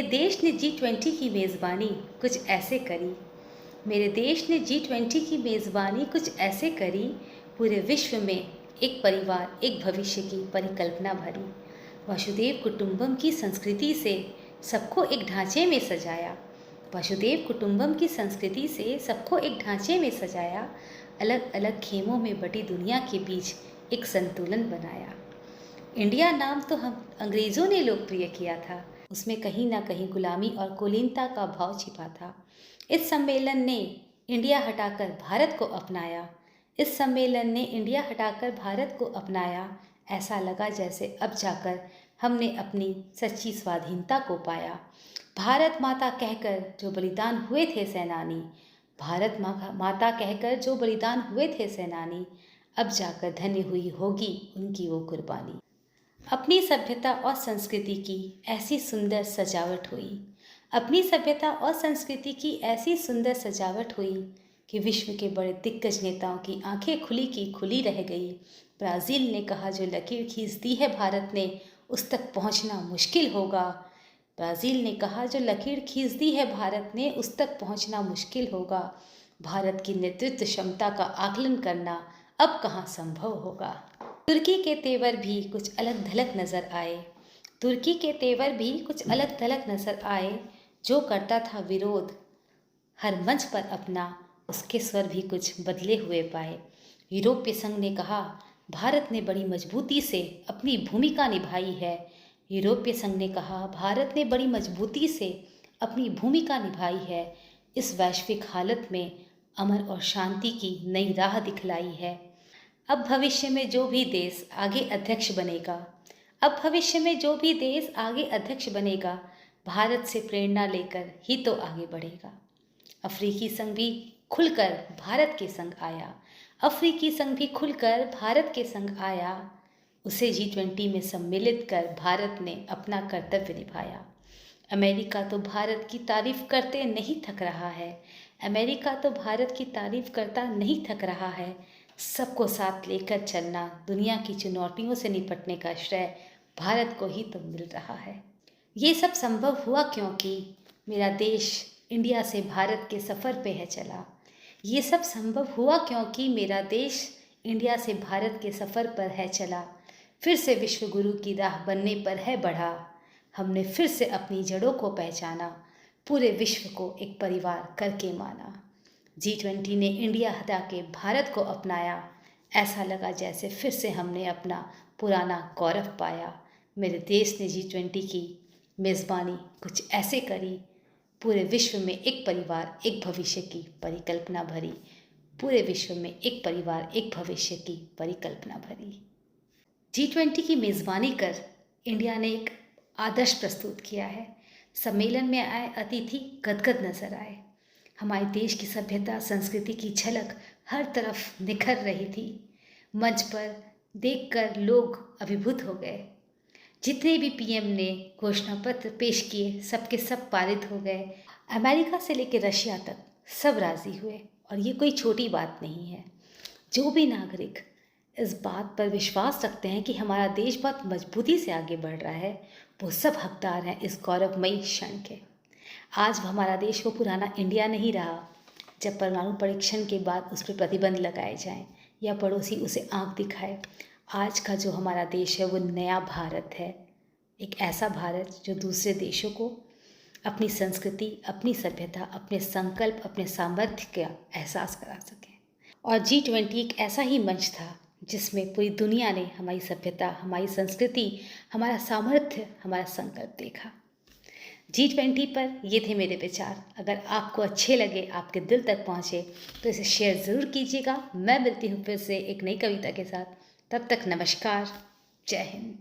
देश ने G20 की मेज़बानी कुछ ऐसे करी। मेरे देश ने G20 की मेज़बानी कुछ ऐसे करी, पूरे विश्व में एक परिवार, एक भविष्य की परिकल्पना भरी। वसुधैव कुटुंबम की संस्कृति से सबको एक ढांचे में सजाया। वसुधैव कुटुंबम की संस्कृति से सबको एक ढांचे में सजाया। अलग अलग खेमों में बटी दुनिया के बीच एक संतुलन बनाया। इंडिया नाम तो हम अंग्रेज़ों ने लोकप्रिय किया था। उसमें कहीं ना कहीं गुलामी और कुलीनता का भाव छिपा था। इस सम्मेलन ने इंडिया हटाकर भारत को अपनाया। इस सम्मेलन ने इंडिया हटाकर भारत को अपनाया। ऐसा लगा जैसे अब जाकर हमने अपनी सच्ची स्वाधीनता को पाया। भारत माता कहकर जो बलिदान हुए थे सेनानी, भारत माता कहकर जो बलिदान हुए थे सेनानी, अब जाकर धन्य हुई होगी उनकी वो कुर्बानी। अपनी सभ्यता और संस्कृति की ऐसी सुंदर सजावट हुई। अपनी सभ्यता और संस्कृति की ऐसी सुंदर सजावट हुई कि विश्व के बड़े दिग्गज नेताओं की आंखें खुली की खुली रह गई। ब्राज़ील ने कहा जो लकीर खींच दी है भारत ने, उस तक पहुंचना मुश्किल होगा। ब्राज़ील ने कहा जो लकीर खींच दी है भारत ने, उस तक पहुंचना मुश्किल होगा। भारत की नेतृत्व क्षमता का आकलन करना अब कहाँ संभव होगा। तुर्की के तेवर भी कुछ अलग थलग नजर आए। तुर्की के तेवर भी कुछ अलग थलग नजर आए। जो करता था विरोध हर मंच पर अपना, उसके स्वर भी कुछ बदले हुए पाए। यूरोपीय संघ ने कहा भारत ने बड़ी मजबूती से अपनी भूमिका निभाई है। यूरोपीय संघ ने कहा भारत ने बड़ी मजबूती से अपनी भूमिका निभाई है। इस वैश्विक हालत में अमन और शांति की नई राह दिखलाई है। अब भविष्य में जो भी देश आगे अध्यक्ष बनेगा, अब भविष्य में जो भी देश आगे अध्यक्ष बनेगा, भारत से प्रेरणा लेकर ही तो आगे बढ़ेगा। अफ्रीकी संघ भी खुलकर भारत के संग आया। अफ्रीकी संघ भी खुलकर भारत के संग आया। उसे G20 में सम्मिलित कर भारत ने अपना कर्तव्य निभाया। अमेरिका तो भारत की तारीफ करते नहीं थक रहा है। अमेरिका तो भारत की तारीफ करता नहीं थक रहा है। सबको साथ लेकर चलना, दुनिया की चुनौतियों से निपटने का श्रेय भारत को ही तो मिल रहा है। ये सब संभव हुआ क्योंकि मेरा देश इंडिया से भारत के सफ़र पे है चला। ये सब संभव हुआ क्योंकि मेरा देश इंडिया से भारत के सफ़र पर है चला। फिर से विश्व गुरु की राह बनने पर है बढ़ा। हमने फिर से अपनी जड़ों को पहचाना, पूरे विश्व को एक परिवार करके माना। G20 ने इंडिया हटा के भारत को अपनाया। ऐसा लगा जैसे फिर से हमने अपना पुराना गौरव पाया। मेरे देश ने G20 की मेज़बानी कुछ ऐसे करी, पूरे विश्व में एक परिवार एक भविष्य की परिकल्पना भरी। पूरे विश्व में एक परिवार एक भविष्य की परिकल्पना भरी। G20 की मेज़बानी कर इंडिया ने एक आदर्श प्रस्तुत किया है। सम्मेलन में आए अतिथि गदगद नजर आए। हमारे देश की सभ्यता संस्कृति की झलक हर तरफ निखर रही थी। मंच पर देखकर लोग अभिभूत हो गए। जितने भी पीएम ने घोषणा पत्र पेश किए, सबके सब पारित हो गए। अमेरिका से लेकर रशिया तक सब राजी हुए। और ये कोई छोटी बात नहीं है। जो भी नागरिक इस बात पर विश्वास रखते हैं कि हमारा देश बहुत मजबूती से आगे बढ़ रहा है, वो सब हकदार हैं इस गौरवमयी क्षण के। आज हमारा देश वो पुराना इंडिया नहीं रहा जब परमाणु परीक्षण के बाद उस पर प्रतिबंध लगाए जाएं या पड़ोसी उसे आंख दिखाए। आज का जो हमारा देश है वो नया भारत है। एक ऐसा भारत जो दूसरे देशों को अपनी संस्कृति, अपनी सभ्यता, अपने संकल्प, अपने सामर्थ्य का एहसास करा सके। और G20 एक ऐसा ही मंच था जिसमें पूरी दुनिया ने हमारी सभ्यता, हमारी संस्कृति, हमारा सामर्थ्य, हमारा संकल्प देखा। G20 पर ये थे मेरे विचार। अगर आपको अच्छे लगे, आपके दिल तक पहुँचे, तो इसे शेयर ज़रूर कीजिएगा। मैं मिलती हूँ फिर से एक नई कविता के साथ। तब तक नमस्कार, जय हिंद।